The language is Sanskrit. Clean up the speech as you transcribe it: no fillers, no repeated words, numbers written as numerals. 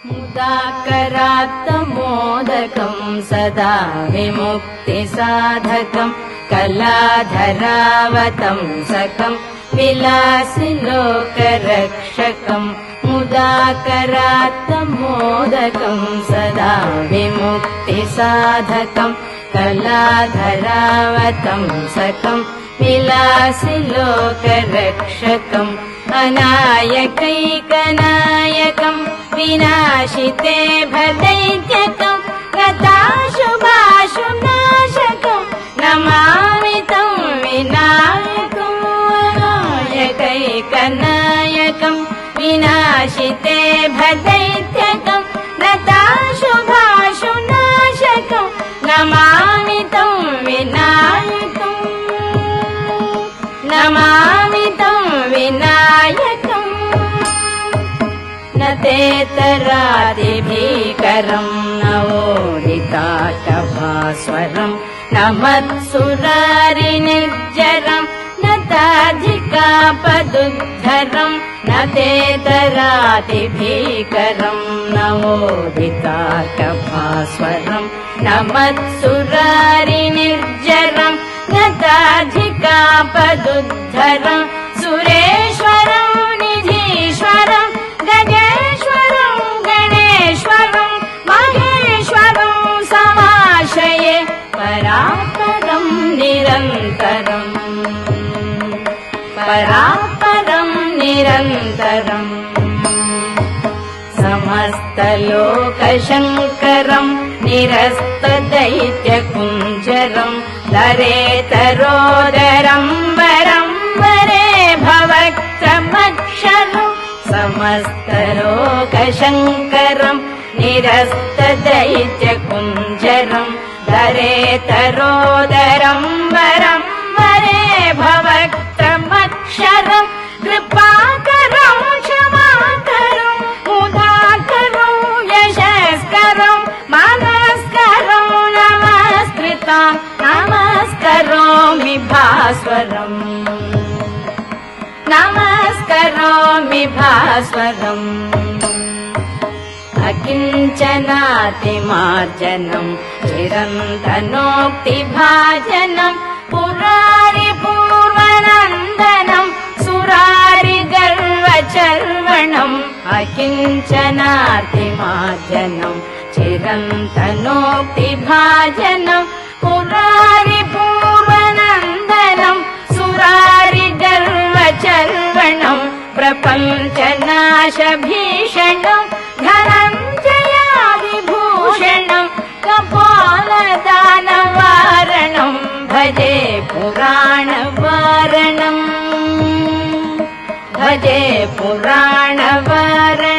मुदाकरात्तमोदकं सदा विमुक्तिसाधकं कलाधरावतंसकं विलासिलोकरक्षकं मुदाकरात्तमोदकं सदा विमुक्तिसाधकं कलाधरावतंसकं विलासिलोकरक्षकं अनायकैकनायकं विनाशिते भदैत्यकं गताशुभाशुनाशकं नमामि तं विनायकं अनायकैकनायकं विनाशिते भदैत्यकं गताशुभाशुनाशकं नमामि तं विनायकं नमामि तं विनायकम् न तेतरादिभीकरं न वोदिताटभास्वरं न मत्सुरारिनिर्जरं न ताधिकापदुद्धरं न तेतरादिभीकरं न वोदिताटभास्वरं न मत्सुरारिनिर्जरं न ताधिकापदुद्धरं सुरेश्वरं निधीश्वरं गजेश्वरं गणेश्वरं महेश्वरं समाश्रये परात्परं निरन्तरं परात्परं निरन्तरं समस्तलोकशङ्करं निरस्तदैत्यकुञ्जरं दरेतरोदरं वरं वरे भवक्त्रमक्षरं समस्तलोकशङ्करं निरस्तदैत्यकुञ्जरं दरेतरोदरं वरं वरे भवक्त्रमक्षरं कृपाकरं क्षमाकरं मुदाकरं यशस्करं मनस्करं नमस्कृतं नमस्करोमि भास्वरम् नमस्करोमि भास्वरम् अकिञ्चनातिमार्जनं चिरन्तनोक्तिभाजनं पुरारिपूर्वनन्दनं सुरारिगर्वचर्वणम् अकिञ्चनातिमार्जनं चिरन्तनोक्तिभाजनं पुरारिपूर्वनन्दनं सुरारिगर्वचर्वणं प्रपञ्चनाशभीषणं धनञ्जयादिभूषणं कपालदानवारणं भजे पुराणवारणं भजे पुराणवारणम्